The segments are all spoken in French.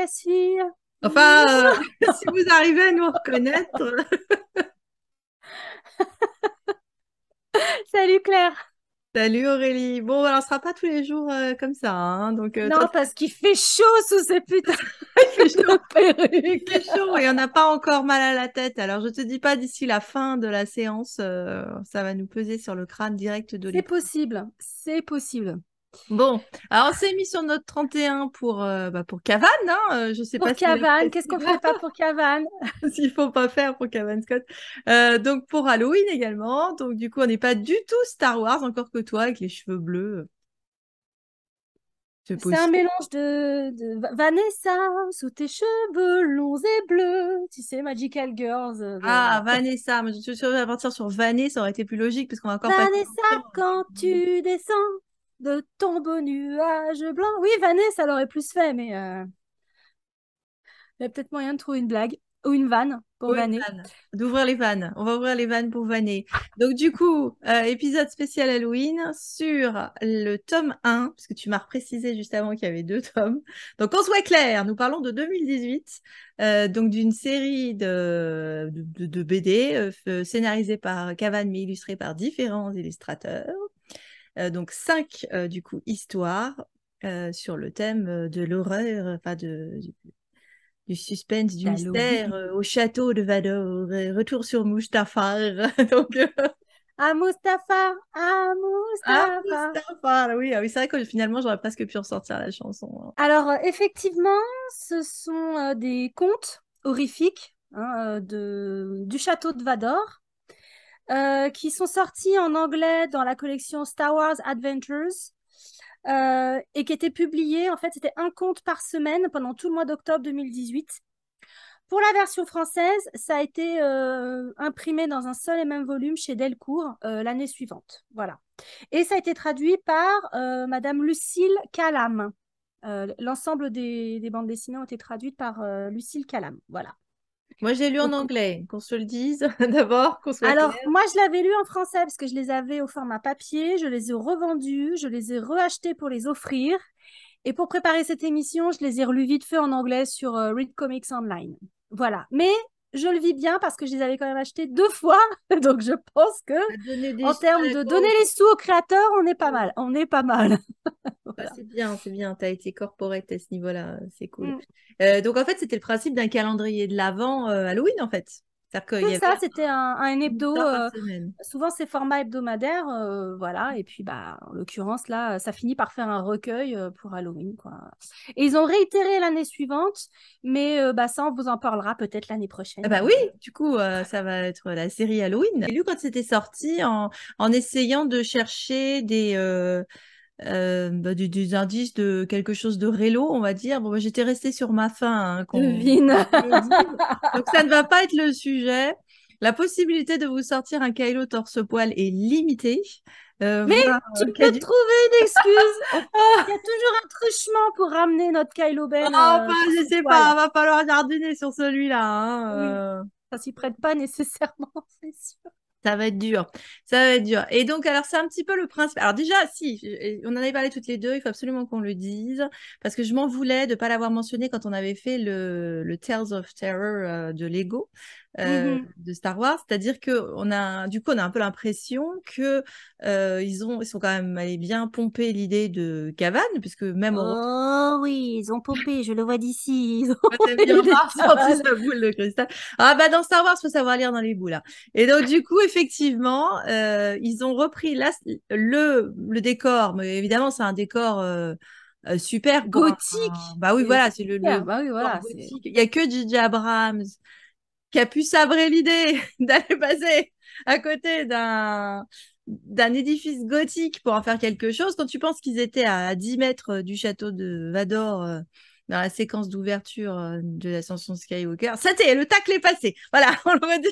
Cassie. Enfin, si vous arrivez à nous reconnaître. Salut Claire. Salut Aurélie. Bon, alors, on ne sera pas tous les jours comme ça, hein. Donc, toi, Non, parce qu'il fait chaud sous ces putains il fait chaud. de Il fait perruques. chaud et on n'a pas encore mal à la tête. Alors, je te dis pas d'ici la fin de la séance, ça va nous peser sur le crâne direct de C'est l'épreuve. possible, c'est possible. Bon, alors on s'est mis sur notre 31 pour Cavan, hein. Je sais Pour pas si elle Cavan, qu'est-ce apprécie qu'on ferait pas pour Cavan? s'il faut pas faire pour Cavan Scott. Donc pour Halloween également. Donc du coup, on n'est pas du tout Star Wars, encore que toi, avec les cheveux bleus. C'est C'est un possible. mélange de Vanessa, sous tes cheveux longs et bleus. Tu sais, Magical Girls. Ah, Vanessa. Moi, je suis sûre à partir sur Vanessa, ça aurait été plus logique, parce qu'on va encore passer Vanessa, longtemps avec quand tu descends de ton beau nuage blanc. Oui, Vanessa, ça l'aurait plus fait, mais il y a peut-être moyen de trouver une blague ou une vanne pour Oh, une vanner. vanne. D'ouvrir les vannes. On va ouvrir les vannes pour vanner. Donc, du coup, épisode spécial Halloween sur le tome 1, parce que tu m'as précisé juste avant qu'il y avait deux tomes. Donc, qu'on soit clair, nous parlons de 2018, donc d'une série de BD scénarisée par Cavan, mais illustrée par différents illustrateurs. Donc, cinq, du coup, histoires sur le thème de l'horreur, enfin, du suspense, du mystère D'Halloween. au château de Vador, retour sur Mustafar. Donc, Ah, Mustapha, ah, ah, Mustapha. Mustafar, oui, ah oui, c'est vrai que finalement, j'aurais presque pu ressortir la chanson, hein. Alors, effectivement, ce sont des contes horrifiques hein, du château de Vador qui sont sortis en anglais dans la collection Star Wars Adventures et qui étaient publiés, en fait, c'était un conte par semaine pendant tout le mois d'octobre 2018. Pour la version française, ça a été imprimé dans un seul et même volume chez Delcourt l'année suivante. Voilà. Et ça a été traduit par Madame Lucille Calam. L'ensemble des bandes dessinées ont été traduites par Lucille Calam. Voilà. Moi, j'ai lu en Donc, anglais, qu'on se le dise d'abord, qu'on soit alors, clair. moi, je l'avais lu en français parce que je les avais au format papier, je les ai revendus, je les ai reachetés pour les offrir. Et pour préparer cette émission, je les ai relus vite fait en anglais sur Read Comics Online. Voilà. Mais je le vis bien parce que je les avais quand même achetés deux fois. Donc, je pense que À donner des en sous à termes la de donner cause. les sous aux créateurs, on est pas mal. On est pas mal. Ah, Voilà. c'est bien, c'est bien. Tu as été corporate à ce niveau-là, c'est cool. Mm. Donc, en fait, c'était le principe d'un calendrier de l'Avent Halloween, en fait. C'est-à-dire qu'il y C'est avait ça, c'était un une hebdo. histoire par semaine. Souvent, c'est format hebdomadaire. Voilà. Et puis, bah, en l'occurrence, là, ça finit par faire un recueil pour Halloween, quoi. Et ils ont réitéré l'année suivante, mais bah, ça, on vous en parlera peut-être l'année Ah prochaine. bah oui, du coup, ça va être la série Halloween. J'ai lu quand c'était sorti en essayant de chercher des indices de quelque chose de rélo, on va dire. Bon, bah, j'étais restée sur ma faim, hein, qu'on Devine. se le dise. Donc, ça ne va pas être le sujet. La possibilité de vous sortir un Kylo torse-poil est limitée. Mais Voir tu peux Cadu. trouver une excuse. Il y a toujours un truchement pour ramener notre Kylo Ben Enfin, je sais torse-poil. pas, va falloir jardiner sur celui-là, hein. Oui, ça s'y prête pas nécessairement, c'est sûr. Ça va être dur. Ça va être dur. Et donc, alors, c'est un petit peu le principe. Alors, déjà, si, on en avait parlé toutes les deux, il faut absolument qu'on le dise, parce que je m'en voulais de ne pas l'avoir mentionné quand on avait fait le Tales of Terror de Lego, Mhm. de Star Wars. C'est-à-dire que du coup, on a un peu l'impression que ils sont quand même allés bien pomper l'idée de Cavan, puisque même au Oh oui, ils ont pompé, je le vois d'ici. Ils ont Ouais, t'aimes pompé bien l'idée de pas sorti cavale. sa boule de cristal. Ah bah dans Star Wars, faut savoir lire dans les boules, là. Et donc du coup, effectivement, ils ont repris le décor, mais évidemment c'est un décor super pour Gothique. Bah oui, C'est voilà, c'est super. le Bah oui, décor voilà. C'est... gothique. Il y a que J.J. Abrams qui a pu sabrer l'idée d'aller passer à côté d'un édifice gothique pour en faire quelque chose. Quand tu penses qu'ils étaient à 10 mètres du château de Vador dans la séquence d'ouverture de l'ascension Skywalker, ça t'est, le tacle est passé. Voilà, on l'aurait dit.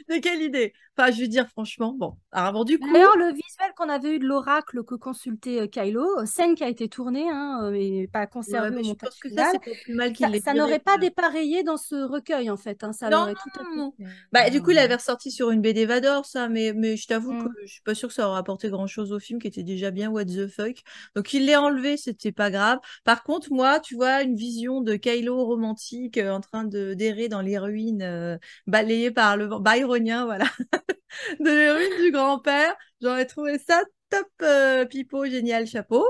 De quelle idée? Enfin, je veux dire, franchement, bon. Alors, bon, du coup, D'ailleurs, le visuel qu'on avait eu de l'oracle que consultait Kylo, scène qui a été tournée, hein, mais pas ouais, conservée au mais je montage pense que ça, final, c'est pas plus mal qu'il ça, l'ait ça viré, n'aurait pas quoi. dépareillé dans ce recueil, en fait. Hein, ça Non, l'aurait tout à non, fait. non. Bah, du coup, il avait ressorti sur une BD Vador, ça, mais je t'avoue que Mm. je suis pas sûre que ça aurait apporté grand-chose au film qui était déjà bien what the fuck. Donc, il l'a enlevé, c'était pas grave. Par contre, moi, tu vois, une vision de Kylo romantique en train d'errer dans les ruines balayées par le vent byronien, voilà, de les ruines du grand-père. J'aurais trouvé ça top pipeau, génial, chapeau.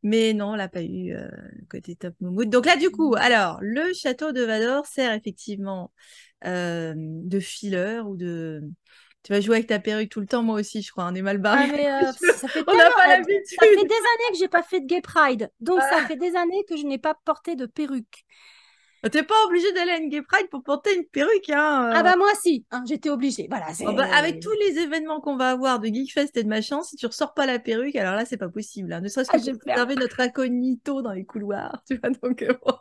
Mais non, on l'a pas eu côté top moumoute. Donc là, du coup, alors, le château de Vador sert effectivement de filler ou de... Tu vas jouer avec ta perruque tout le temps, moi aussi, je crois. On est mal barré. Ah mais ça fait On n'a tellement, pas ça fait l'habitude. des années que j'ai pas fait de gay pride, donc ça fait des années que je n'ai pas porté de perruque. T'es pas obligé d'aller à une gay pride pour porter une perruque, Ah hein. bah moi si, hein, j'étais obligée. Voilà, Oh bah, avec c'est. tous les événements qu'on va avoir de Geekfest et de machin, si tu ressors pas la perruque, alors là, c'est pas possible, hein. Ne serait-ce que Ah, pour j'ai peur. préserver notre incognito dans les couloirs, tu vois. Donc, bon.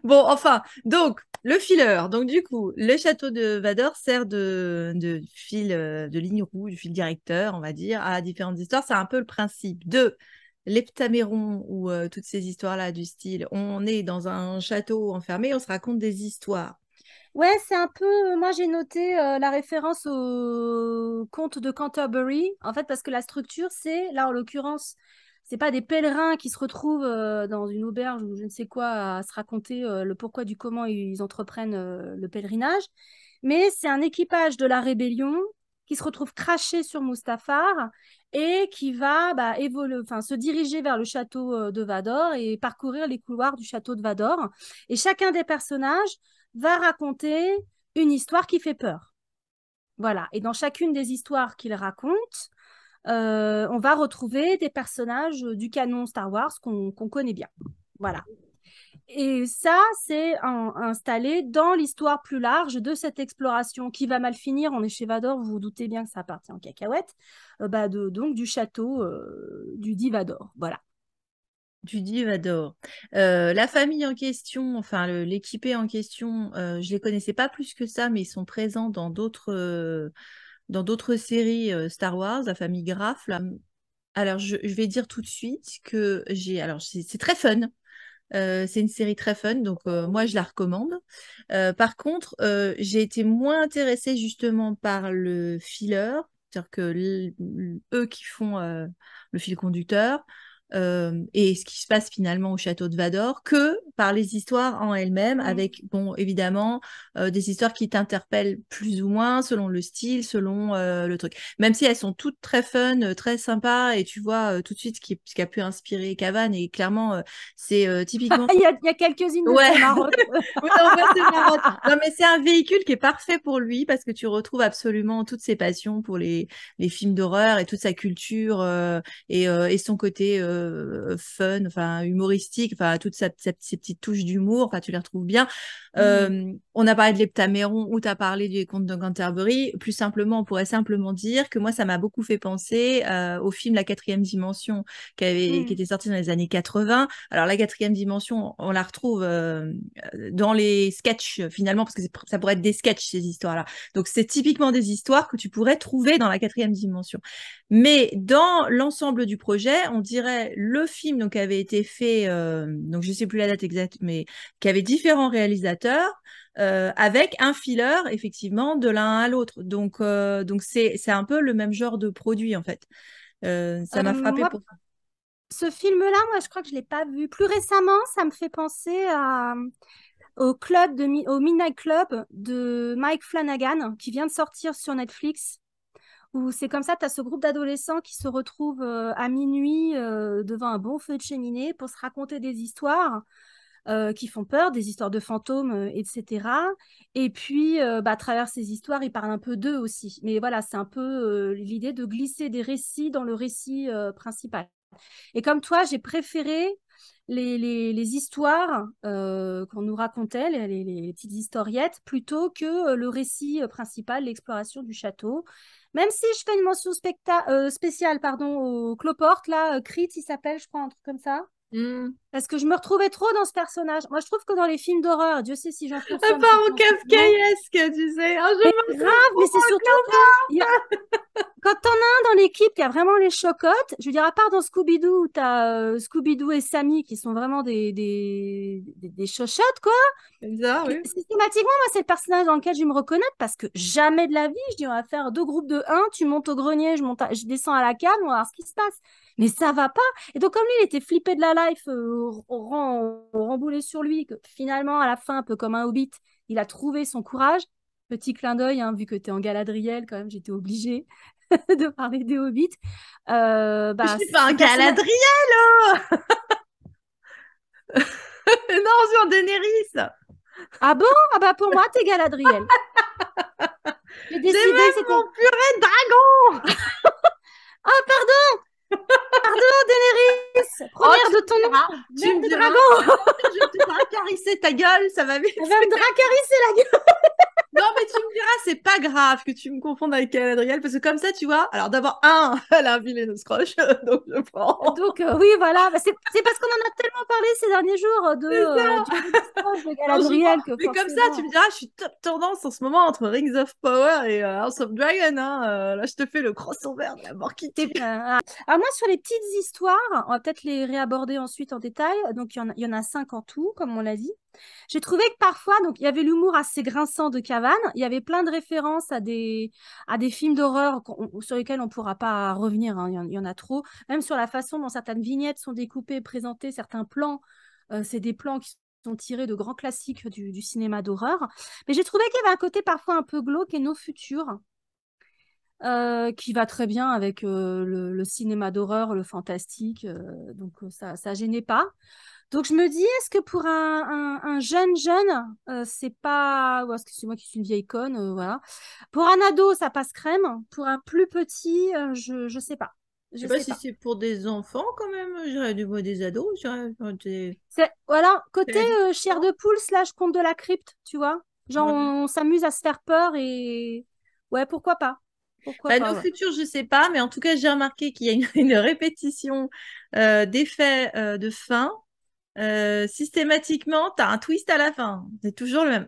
Bon, enfin, donc, le filler. Donc, du coup, le château de Vador sert de fil, de ligne rouge, de fil directeur, on va dire, à différentes histoires. C'est un peu le principe de l'Heptaméron ou toutes ces histoires-là du style. On est dans un château enfermé, on se raconte des histoires. Ouais, c'est un peu. Moi, j'ai noté la référence au conte de Canterbury. En fait, parce que la structure, c'est, là, en l'occurrence, c'est pas des pèlerins qui se retrouvent dans une auberge ou je ne sais quoi à se raconter le pourquoi du comment ils entreprennent le pèlerinage. Mais c'est un équipage de la rébellion qui se retrouve craché sur Mustafar et qui va bah, enfin, se diriger vers le château de Vador et parcourir les couloirs du château de Vador. Et chacun des personnages va raconter une histoire qui fait peur. Voilà. Et dans chacune des histoires qu'il raconte, on va retrouver des personnages du canon Star Wars qu'on connaît bien. Voilà. Et ça, c'est installé dans l'histoire plus large de cette exploration qui va mal finir. On est chez Vador, vous vous doutez bien que ça appartient en cacahuète, donc du château du dit Vador. Voilà. Du Divador. La famille en question, enfin l'équipé en question, je les connaissais pas plus que ça, mais ils sont présents dans d'autres séries Star Wars, la famille Graff. Là. Alors je vais dire tout de suite que alors c'est très fun. C'est une série très fun, donc moi je la recommande. Par contre, j'ai été moins intéressée justement par le filler, c'est-à-dire que eux qui font le fil conducteur et ce qui se passe finalement au château de Vador, que par les histoires en elles-mêmes, Mm. avec bon évidemment des histoires qui t'interpellent plus ou moins selon le style, selon le truc. Même si elles sont toutes très fun, très sympas, et tu vois tout de suite ce qui a pu inspirer Cavan, et clairement c'est typiquement. Il y a quelques-unes de Ouais, ces marottes. oui, on voit ses marottes. Non, mais c'est un véhicule qui est parfait pour lui parce que tu retrouves absolument toutes ses passions pour les films d'horreur et toute sa culture et son côté fun, enfin humoristique, enfin toutes ses petites touches d'humour, enfin tu les retrouves bien. On a parlé de l'Heptaméron ou tu as parlé du conte de Canterbury. Plus simplement, on pourrait simplement dire que moi, ça m'a beaucoup fait penser au film La quatrième dimension qui était sorti dans les années 80. Alors la quatrième dimension, on la retrouve dans les sketchs finalement, parce que ça pourrait être des sketchs ces histoires-là. Donc c'est typiquement des histoires que tu pourrais trouver dans la quatrième dimension. Mais dans l'ensemble du projet, on dirait le film donc, qui avait été fait, donc je sais plus la date exacte, mais qui avait différents réalisateurs. Avec un filler effectivement de l'un à l'autre. Donc c'est un peu le même genre de produit en fait. Ça m'a frappé Moi, pour ce film-là, moi, je crois que je ne l'ai pas vu. Plus récemment, ça me fait penser au Midnight Club de Mike Flanagan, qui vient de sortir sur Netflix, où c'est comme ça, tu as ce groupe d'adolescents qui se retrouvent à minuit devant un bon feu de cheminée pour se raconter des histoires qui font peur, des histoires de fantômes, etc. Et puis, à travers ces histoires, ils parlent un peu d'eux aussi. Mais voilà, c'est un peu l'idée de glisser des récits dans le récit principal. Et comme toi, j'ai préféré les histoires qu'on nous racontait, les petites historiettes, plutôt que le récit principal, l'exploration du château. Même si je fais une mention spéciale pardon, au Cloporte, là, Crit, il s'appelle, je crois, un truc comme ça. Hmm. Parce que je me retrouvais trop dans ce personnage. Moi, je trouve que dans les films d'horreur, Dieu sait si j'en Un consomme, surtout parent en ce moment, kafkaesque, tu sais. Ah, je mais me grave, mais c'est surtout que il y a- quand t'en as un dans l'équipe qui a vraiment les chocottes, je veux dire, à part dans Scooby-Doo, où t'as Scooby-Doo et Sammy qui sont vraiment des chochottes, quoi. Comme ça, Puis oui. systématiquement, moi, c'est le personnage dans lequel je vais me reconnaître parce que jamais de la vie, je dis, on va faire deux groupes de un, tu montes au grenier, je descends à la cave, on va voir ce qui se passe. Mais ça va pas. Et donc, comme lui, il était flippé de la life, remboulé sur lui, que finalement, à la fin, un peu comme un hobbit, il a trouvé son courage. Petit clin d'œil, hein, vu que tu es en Galadriel, quand même, j'étais obligée de parler des hobbits. Je Bah, suis pas un le personnage... Galadriel, oh. Non, sur Daenerys. Ah bon? Ah bah pour moi, t'es Galadriel. J'ai J'ai décidé que même c'était... mon purée de dragon. Ah, pardon! Pardon, Daenerys! Oh, Première de ton nom! tu Mère me de diras, dragon! je vais te dracarisser ta gueule, ça va vite. Elle va me dracarisser la gueule! Non, mais tu me diras, c'est pas grave que tu me confondes avec Galadriel, parce que comme ça, tu vois, alors d'abord, un, elle a un vilain scroche, donc je prends. Donc, oui, voilà. Bah, c'est parce qu'on en a tellement parlé ces derniers jours C'est du ça. personnage de Non, je prends. Galadriel que Mais comme ça, tu forcément... me diras, je suis top tendance en ce moment entre Rings of Power et House of Dragon. Hein. Là, je te fais le crossover de la mort qui tue. Alors moi, sur les petites histoires, on va peut-être les réaborder ensuite en détail. Donc, il y en a cinq en tout, comme on l'a dit. J'ai trouvé que parfois, donc il y avait l'humour assez grinçant de Cavan. Il y avait plein de références à des films d'horreur sur lesquels on ne pourra pas revenir. Hein. Il y en a trop. Même sur la façon dont certaines vignettes sont découpées, présentées, certains plans. C'est des plans qui sont tirés de grands classiques du cinéma d'horreur. Mais j'ai trouvé qu'il y avait un côté parfois un peu glauque et nos futurs. Qui va très bien avec le cinéma d'horreur, le fantastique. Donc ça gênait pas. Donc je me dis, est-ce que pour un jeune, c'est pas... Ou est-ce que c'est moi qui suis une vieille conne, voilà. Pour un ado, ça passe crème. Pour un plus petit, je sais pas. Je Je sais pas sais si pas. c'est pour des enfants quand même, je dirais du moins des ados, je dirais C'est, voilà, côté des chair de poule slash conte de la crypte, tu vois. Genre, ouais. on s'amuse à se faire peur et... Ouais, pourquoi pas? Pourquoi Bah, pas, nos ouais. futurs, je sais pas, mais en tout cas, j'ai remarqué qu'il y a une répétition d'effets de fin. Systématiquement, tu as un twist à la fin. C'est toujours le même.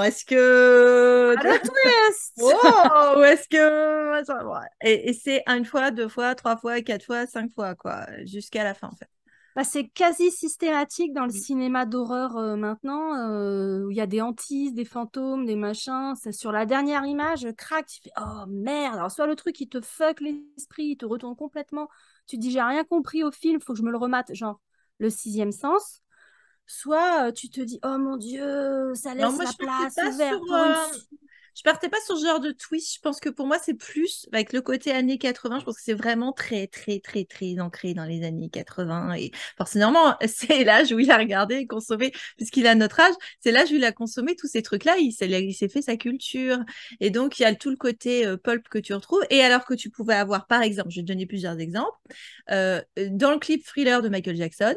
Est-ce que... Ah, Tu le vois. twist! Oh, est-ce que... Ouais. Et c'est une fois, deux fois, trois fois, quatre fois, cinq fois, quoi, jusqu'à la fin, en fait. Bah, c'est quasi systématique dans le Mm. cinéma d'horreur maintenant, où il y a des hantises, des fantômes, des machins. C'est sur la dernière image, crac, tu fais oh merde. Alors, soit le truc il te fuck l'esprit, il te retourne complètement. Tu te dis j'ai rien compris au film, faut que je me le remate, genre le sixième sens. Soit tu te dis oh mon Dieu, ça Non, laisse moi, la place ouverte pour une suite. je partais pas sur ce genre de twist. Je pense que pour moi, c'est plus avec le côté années 80. Je pense que c'est vraiment très, très, très, très ancré dans les années 80. Et forcément, c'est l'âge où il a regardé et consommé, puisqu'il a notre âge, c'est l'âge où il a consommé tous ces trucs-là. Il s'est fait sa culture. Et donc, il y a tout le côté pulp que tu retrouves. Et alors que tu pouvais avoir, par exemple, je vais te donner plusieurs exemples, dans le clip Thriller de Michael Jackson.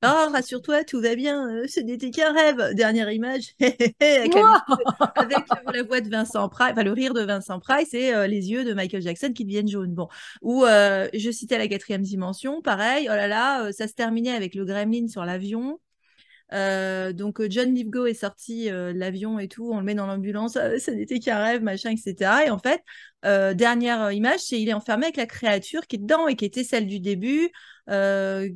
Oh, rassure-toi, tout va bien, ce n'était qu'un rêve. Dernière image, avec avec la voix de Vincent Price, enfin le rire de Vincent Price et les yeux de Michael Jackson qui deviennent jaunes. Bon, ou je citais la quatrième dimension, pareil, oh là là, ça se terminait avec le gremlin sur l'avion. Donc John Lithgow est sorti de l'avion et tout, on le met dans l'ambulance, ça n'était qu'un rêve, machin, etc. Et en fait, dernière image, c'est il est enfermé avec la créature qui est dedans et qui était celle du début,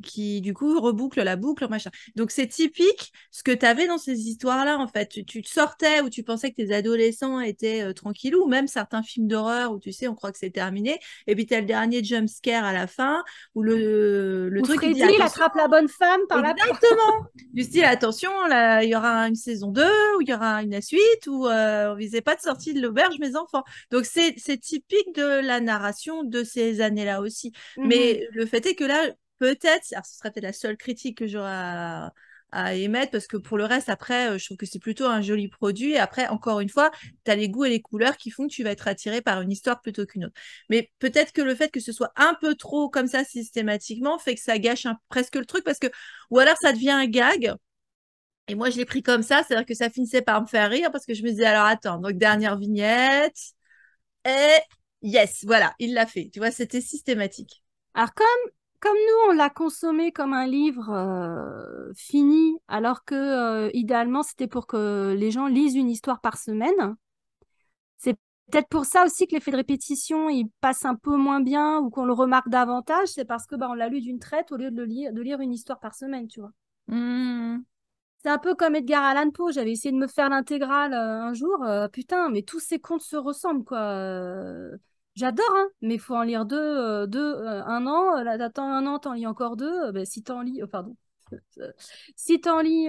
qui du coup reboucle la boucle, machin. Donc c'est typique ce que tu avais dans ces histoires-là, en fait. Tu te sortais où tu pensais que tes adolescents étaient tranquillous, ou même certains films d'horreur où tu sais, on croit que c'est terminé, et puis tu as le dernier jump scare à la fin, où le Où truc il dit Freddy, il attention. attrape la bonne femme par la peau. Exactement. Du style, attention, là, il y aura une saison 2 ou il y aura une suite, ou on visait pas de sortie de l'auberge, mes enfants. Donc, c'est typique de la narration de ces années-là aussi. Mhm. Mais le fait est que là, peut-être, alors ce serait peut-être la seule critique que j'aurais à émettre, parce que pour le reste, après, je trouve que c'est plutôt un joli produit. Et après, encore une fois, tu as les goûts et les couleurs qui font que tu vas être attiré par une histoire plutôt qu'une autre. Mais peut-être que le fait que ce soit un peu trop comme ça systématiquement fait que ça gâche presque le truc, parce que ou alors ça devient un gag. Et moi, je l'ai pris comme ça, c'est-à-dire que ça finissait par me faire rire parce que je me disais, alors attends, donc dernière vignette, et yes, voilà, il l'a fait. Tu vois, c'était systématique. Alors, comme nous, on l'a consommé comme un livre fini, alors que idéalement, c'était pour que les gens lisent une histoire par semaine. C'est Peut-être pour ça aussi que l'effet de répétition, il passe un peu moins bien ou qu'on le remarque davantage, c'est parce que on l'a lu d'une traite au lieu de lire une histoire par semaine, tu vois. Hmm. C'est un peu comme Edgar Allan Poe. J'avais essayé de me faire l'intégrale un jour. Putain, mais tous ces contes se ressemblent, quoi. J'adore, hein, mais il faut en lire un an. Là, t'attends un an, t'en lis encore deux. Si t'en lis, pardon. Si t'en lis,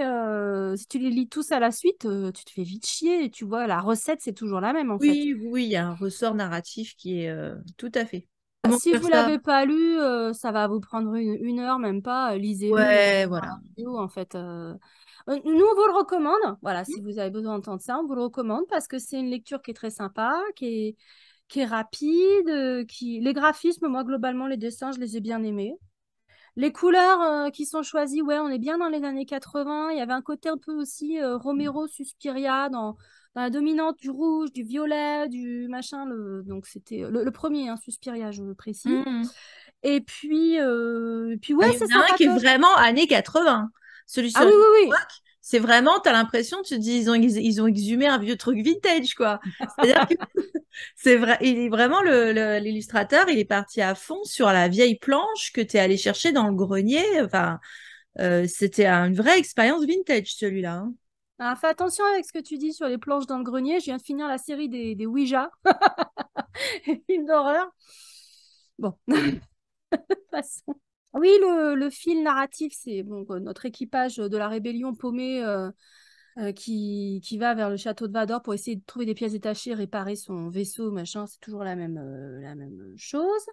si tu les lis tous à la suite, tu te fais vite chier. Tu vois, la recette, c'est toujours la même, en fait. Oui, oui, il y a un ressort narratif qui est tout à fait. Comment Si faire vous ça? l'avez pas lu, ça va vous prendre une heure, même pas. Lisez-le Ouais, dans voilà. la vidéo, en fait. Nous, on vous le recommande. Voilà, si vous avez besoin d'entendre ça, on vous le recommande parce que c'est une lecture qui est très sympa, qui est rapide, les graphismes, moi, globalement, les dessins, je les ai bien aimés. Les couleurs qui sont choisies, ouais, on est bien dans les années 80. Il y avait un côté un peu aussi Romero, Suspiria dans la dominante du rouge, du violet, du machin. Donc c'était le premier, hein, Suspiria, je précise. Hmm. Et puis ouais, Ah, il y c'est en a un qui est sympatoche. vraiment années 80. Celui Ah sur oui, Jurassic oui, oui. Park, c'est vraiment, t'as l'impression, tu te dis, ils ont exhumé un vieux truc vintage, quoi. C'est-à-dire que c'est vrai, il est vraiment l'illustrateur, il est parti à fond sur la vieille planche que tu es allé chercher dans le grenier. Enfin, c'était une vraie expérience vintage, celui-là, hein. Ah, fais attention avec ce que tu dis sur les planches dans le grenier. Je viens de finir la série des Ouija, les films d'horreur. Bon, passons. Oui, le fil narratif, c'est bon, notre équipage de la rébellion paumé qui va vers le château de Vador pour essayer de trouver des pièces détachées, réparer son vaisseau, machin. C'est toujours la même chose.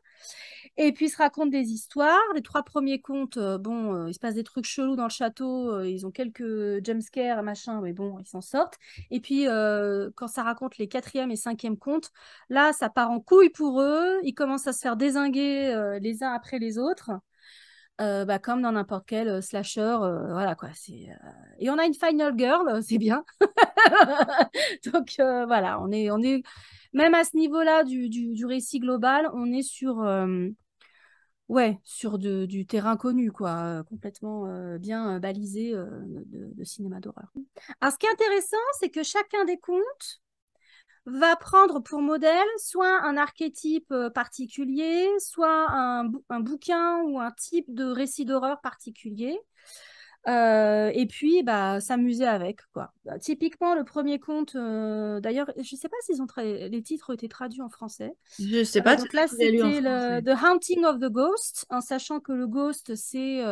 Et puis, il se raconte des histoires. Les trois premiers contes, il se passe des trucs chelous dans le château. Ils ont quelques jumpscares, machin, mais bon, ils s'en sortent. Et puis, quand ça raconte les quatrième et cinquième contes, là, ça part en couille pour eux. Ils commencent à se faire dézinguer les uns après les autres. Comme dans n'importe quel slasher, voilà quoi. Et on a une final girl, c'est bien. Donc voilà, on est même à ce niveau-là du récit global, on est sur du terrain connu, quoi, complètement bien balisé de cinéma d'horreur. Alors, ce qui est intéressant, c'est que chacun des contes va prendre pour modèle soit un archétype particulier, soit un bouquin ou un type de récit d'horreur particulier. Et puis, s'amuser avec, quoi. Typiquement, le premier conte, d'ailleurs, je ne sais pas s'ils ont les titres ont été traduits en français. Je sais pas, c'est Donc toi là, qui l'as lu en c'était français. The Haunting of the Ghost, en sachant que le Ghost, c'est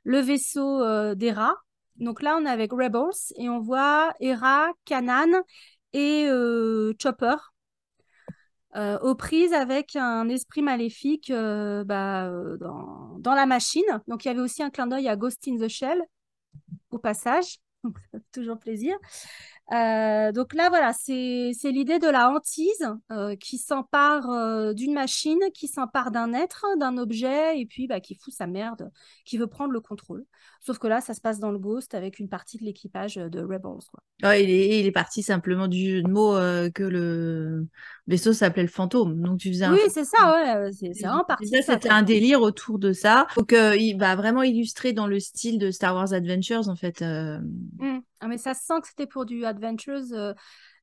le vaisseau des rats. Donc là, on est avec Rebels et on voit Hera, Kanan et Chopper aux prises avec un esprit maléfique dans la machine. Donc il y avait aussi un clin d'œil à Ghost in the Shell au passage. Donc, ça fait toujours plaisir. Donc là, voilà, c'est l'idée de la hantise qui s'empare d'une machine, qui s'empare d'un être, d'un objet, et puis qui fout sa merde, qui veut prendre le contrôle. Sauf que là, ça se passe dans le Ghost avec une partie de l'équipage de Rebels, quoi. Ouais, il est parti simplement du jeu de mots que le vaisseau s'appelait le fantôme. Donc tu faisais un Oui, c'est ça, ouais, c'est vraiment parti de déjà, ça, c'était quoi. un délire autour de ça. Donc, il va vraiment illustrer dans le style de Star Wars Adventures, en fait. Ah, mais ça se sent que c'était pour du Adventures.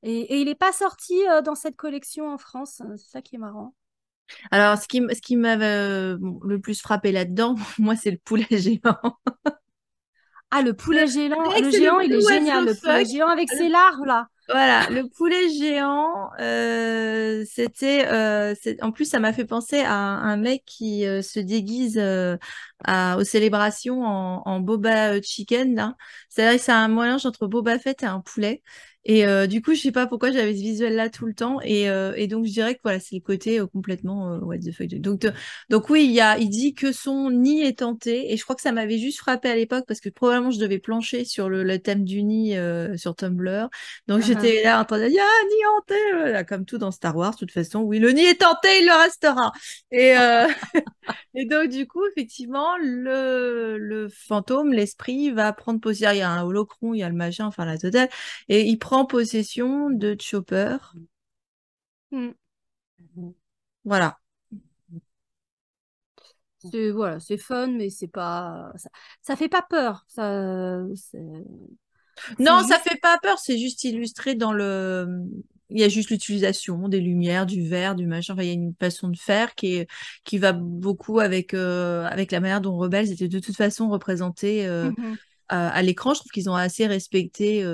Et il n'est pas sorti dans cette collection en France. C'est ça qui est marrant. Alors, ce qui m'avait le plus frappé là-dedans, moi, c'est le poulet géant. Ah, le Je poulet géant, dirais que le c'est le géant, il est plus what génial, the le poulet fuck. géant avec Le ses larves, là. Voilà, le poulet géant, en plus, ça m'a fait penser à un mec qui se déguise aux célébrations en Boba Chicken, là. C'est-à-dire que c'est un mélange entre Boba Fett et un poulet. Et du coup, je sais pas pourquoi j'avais ce visuel-là tout le temps. Et donc, je dirais que voilà, c'est le côté complètement what the fuck. Donc oui, il dit que son nid est tenté. Et je crois que ça m'avait juste frappé à l'époque parce que probablement je devais plancher sur le thème du nid sur Tumblr. Donc Uh-huh. j'étais là en train de dire, ah, nid hanté, voilà, comme tout dans Star Wars, de toute façon, oui, le nid est hanté, il le restera. Et, et donc du coup, effectivement, le fantôme, l'esprit va prendre possession, il y a un holocron, il y a le machin, enfin la totale, et il prend possession de Chopper. Mm. Voilà. Voilà, c'est fun, mais c'est pas, ça fait pas peur. C'est Non, ça juste. fait pas peur, c'est juste illustré dans le il y a juste l'utilisation des lumières, du vert, du machin. Enfin, il y a une façon de faire qui va beaucoup avec la manière dont Rebels était de toute façon représenté Mhm. à l'écran. Je trouve qu'ils ont assez respecté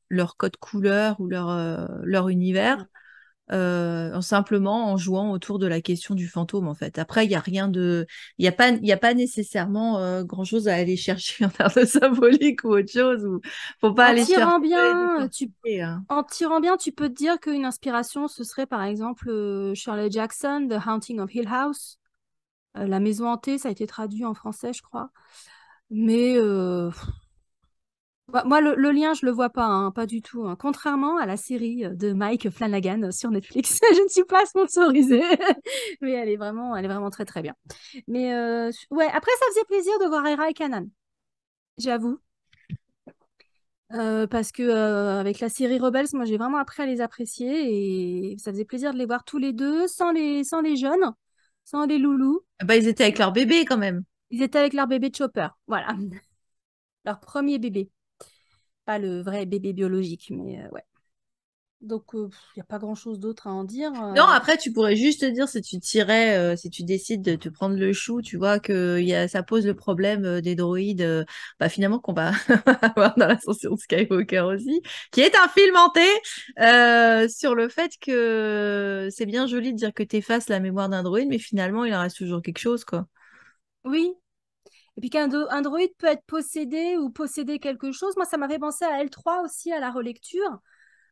leur code couleur ou leur univers simplement en jouant autour de la question du fantôme en fait. Après, il y a rien de, il y a pas nécessairement grand-chose à aller chercher en termes de symbolique ou autre chose. Ou faut pas En aller chercher tirant à les bien, décortiquer, hein. tu peux te dire qu'une inspiration, ce serait par exemple Shirley Jackson, The Haunting of Hill House. La maison hantée, ça a été traduit en français, je crois. Mais moi, le lien, je le vois pas, hein, pas du tout, hein. Contrairement à la série de Mike Flanagan sur Netflix, je ne suis pas sponsorisée, mais elle est vraiment très très bien. Mais ouais, après, ça faisait plaisir de voir Hera et Kanan, j'avoue. Parce que avec la série Rebels, moi j'ai vraiment appris à les apprécier et ça faisait plaisir de les voir tous les deux, sans les jeunes, sans les loulous. Ah bah, ils étaient avec leur bébé quand même. Ils étaient avec leur bébé Chopper, voilà, leur premier bébé. Pas le vrai bébé biologique, mais ouais. Donc, il n'y a pas grand-chose d'autre à en dire. Non, après, tu pourrais juste te dire si tu tirais, si tu décides de te prendre le chou, tu vois, ça pose le problème des droïdes, bah, finalement, qu'on va avoir dans l'Ascension de Skywalker aussi, qui est un film hanté, sur le fait que c'est bien joli de dire que tu effaces la mémoire d'un droïde, mais finalement, il en reste toujours quelque chose, quoi. Oui. Et puis un droïde peut être possédé ou posséder quelque chose. Moi, ça m'avait pensé à L3 aussi, à la relecture,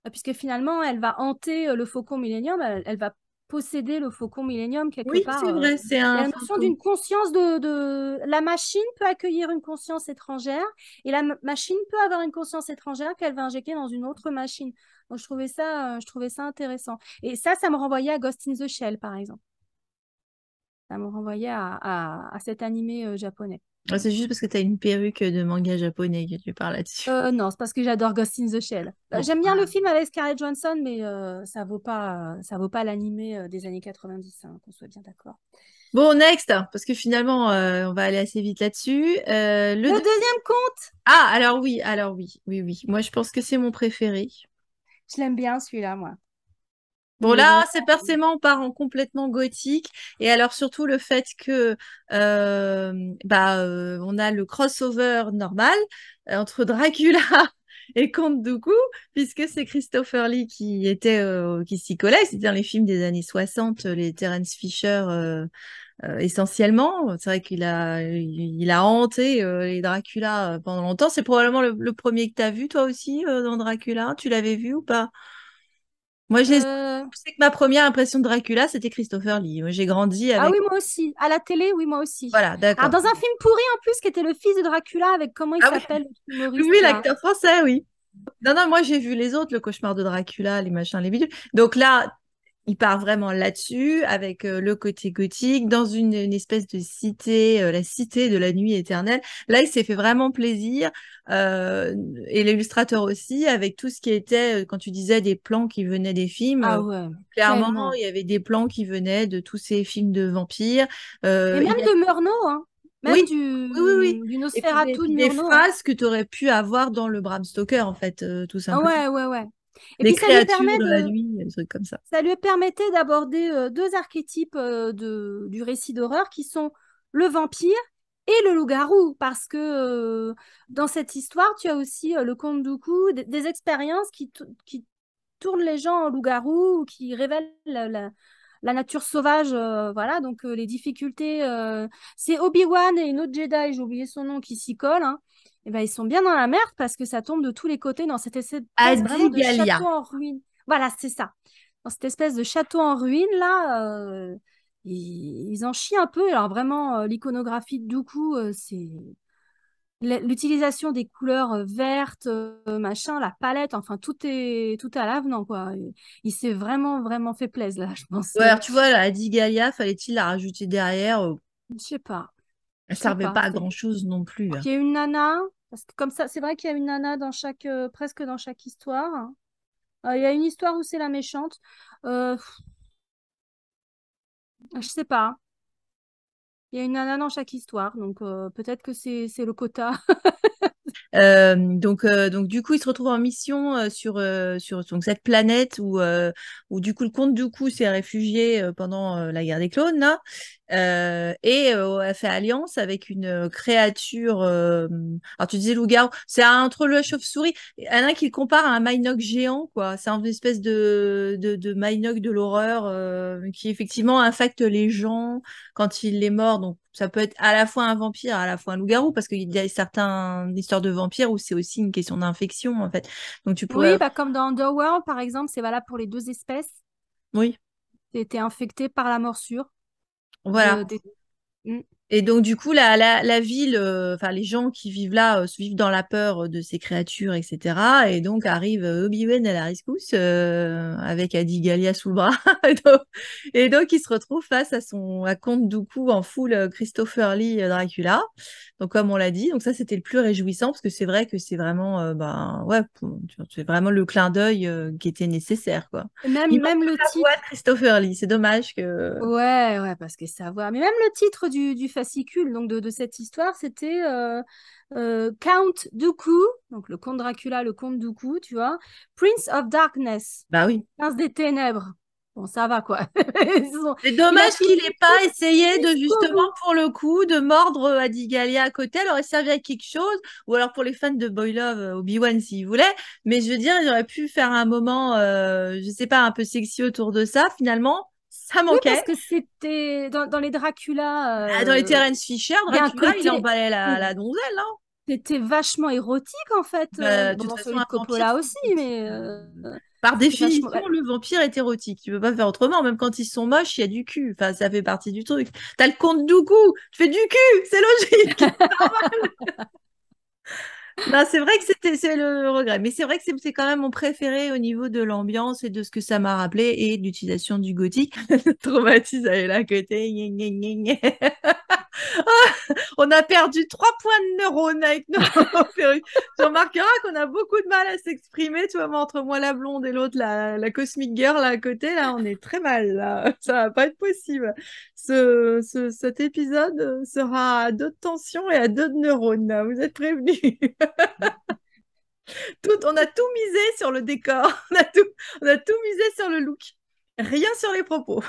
puisque finalement, elle va hanter le Faucon Millenium, elle va posséder le Faucon Millenium quelque Oui, part. c'est vrai, c'est Il y a un la notion fantôme. d'une conscience La machine peut accueillir une conscience étrangère et machine peut avoir une conscience étrangère qu'elle va injecter dans une autre machine. Donc, je trouvais ça intéressant. Et ça me renvoyait à Ghost in the Shell, par exemple. Ça me renvoyait à cet animé japonais. Ah, c'est juste parce que tu as une perruque de manga japonais que tu parles là-dessus. Non, c'est parce que j'adore Ghost in the Shell. Bon. J'aime bien le film avec Scarlett Johansson, mais ça vaut pas l'animé des années 90, hein, qu'on soit bien d'accord. Bon, next, parce que finalement, on va aller assez vite là-dessus. Le deuxième conte, Ah, alors oui, oui, oui. Moi, je pense que c'est mon préféré. je l'aime bien celui-là, moi. Bon, Il est là, vraiment. c'est forcément, on part en complètement gothique. Et alors, surtout, le fait que, on a le crossover normal entre Dracula et Comte Dooku, puisque c'est Christopher Lee qui s'y collait. C'était dans les films des années 60, les Terence Fisher, essentiellement. C'est vrai il a hanté les Dracula pendant longtemps. C'est probablement le premier que tu as vu, toi aussi, dans Dracula. Tu l'avais vu ou pas? Moi, Euh, je sais que ma première impression de Dracula, c'était Christopher Lee. Moi, j'ai grandi Ah avec. oui, moi aussi. À la télé, oui, moi aussi. Voilà, Alors, d'accord. dans un film pourri en plus, qui était le fils de Dracula, avec comment il Ah oui, s'appelle, oui, l'humoriste oui, là. l'acteur français, oui. Non, non, moi, j'ai vu les autres, le cauchemar de Dracula, les machins, les bidules. Donc là, il part vraiment là-dessus, avec le côté gothique, dans une espèce de cité, la cité de la nuit éternelle. Là, il s'est fait vraiment plaisir, euh, et l'illustrateur aussi, avec tout ce qui était, quand tu disais des plans qui venaient des films, Ah ouais, clairement, tellement. il y avait des plans qui venaient de tous ces films de vampires. Mais même Il y a... de Murnau, hein. Même Oui, oui, oui, oui. du Et Nosferatu puis de des Murnau, hein. phrases que tu aurais pu avoir dans le Bram Stoker, en fait, tout Ah simplement. ouais, ouais, ouais. Et Des puis créatures dans la nuit, des trucs comme ça. ça lui permettait d'aborder deux archétypes du récit d'horreur qui sont le vampire et le loup-garou. Parce que dans cette histoire, tu as aussi le conte Dooku, des expériences qui tournent les gens en loup-garou ou qui révèlent la nature sauvage. Voilà, donc les difficultés. C'est Obi-Wan et une autre Jedi, j'ai oublié son nom, qui s'y collent, hein. Et ben, ils sont bien dans la merde parce que ça tombe de tous les côtés dans cette espèce vraiment de Adigalia. château en ruine. Voilà, c'est ça. Dans cette espèce de château en ruine, là, ils en chient un peu. Alors vraiment, l'iconographie de Dooku, c'est l'utilisation des couleurs vertes, machin, la palette, enfin, tout est à l'avenant, quoi. Il s'est vraiment, vraiment fait plaisir, là, je pense. Ouais, alors tu vois, la Adigalia, fallait-il la rajouter derrière? Je sais pas. Elle Je sais servait pas. pas à grand-chose non plus, hein. Il y a une nana, parce que comme ça, c'est vrai qu'il y a une nana dans presque dans chaque histoire. Il y a une histoire où c'est la méchante. Je sais pas. Il y a une nana dans chaque histoire, donc peut-être que c'est le quota. Donc du coup, il se retrouve en mission sur donc, cette planète où du coup le comte Dooku s'est réfugié pendant la guerre des clones là, a fait alliance avec une créature. Alors tu disais loup-garou, c'est entre le chauve-souris. Il y en a un qui le compare à un Minoc géant, quoi. C'est une espèce de Minoc de l'horreur qui effectivement infecte les gens quand il est mort. Donc ça peut être à la fois un vampire, à la fois un loup-garou, parce qu'il y a certaines histoires de vampires où c'est aussi une question d'infection, en fait. Donc tu Oui, pourrais... bah, comme dans Underworld, par exemple, c'est valable pour les deux espèces. Oui, T'es infecté par la morsure voilà. des... Mm. Et donc, du coup, la ville, enfin, les gens qui vivent là vivent dans la peur de ces créatures, etc. Et donc, arrive Obi-Wan à la rescousse avec Adi Gallia sous le bras. Et donc, il se retrouve face à Comte Dooku en full Christopher Lee Dracula. Donc, comme on l'a dit, donc ça, c'était le plus réjouissant parce que c'est vrai que c'est vraiment, ouais, c'est vraiment le clin d'œil qui était nécessaire, quoi. Il manque Même le la voix de titre. Christopher Lee. C'est dommage que... Ouais, ouais, parce que ça va. Mais même le titre du fascicule, donc de cette histoire, c'était Count Dooku, donc le comte Dracula, le comte Dooku, tu vois, Prince of Darkness, Bah oui. prince des ténèbres. Bon, ça va quoi. C'est Il a dommage fini qu'il n'ait pas essayé de jusqu'au justement bout. pour le coup de mordre Adigalia à côté. Elle aurait servi à quelque chose. Ou alors pour les fans de Boy Love, Obi-Wan s'il voulait. Mais je veux dire, il aurait pu faire un moment, je sais pas, un peu sexy autour de ça. Finalement, ça Oui, manquait. parce que c'était dans les Dracula, Bah, dans les Terence Fisher, il y a un Dracula, il côté, emballait la donzelle, hein. c'était vachement érotique en fait. Bah, de Bon, toute dans façon, celui de un vampire, Coppola c'est aussi, érotique. mais Par c'était vachement. définition, le vampire est érotique. Tu peux pas faire autrement. Même quand ils sont moches, il y a du cul. Enfin, ça fait partie du truc. T'as le comte Dooku, tu fais du cul, c'est logique. Non, c'est vrai que c'est le regret, mais c'est vrai que c'est quand même mon préféré au niveau de l'ambiance et de ce que ça m'a rappelé et de l'utilisation du gothique. Traumatise à la côté. Gna, gna, gna, gna. On a perdu 3 points de neurones avec nos perruques. Tu remarqueras qu'on a beaucoup de mal à s'exprimer. Tu vois, moi, entre moi la blonde et l'autre, la Cosmic Girl là, à côté, là, on est très mal. Là. Ça va pas être possible. Cet épisode sera à deux de tension et à deux de neurones. Là. Vous êtes prévenus. On a tout misé sur le décor. On a tout misé sur le look. Rien sur les propos.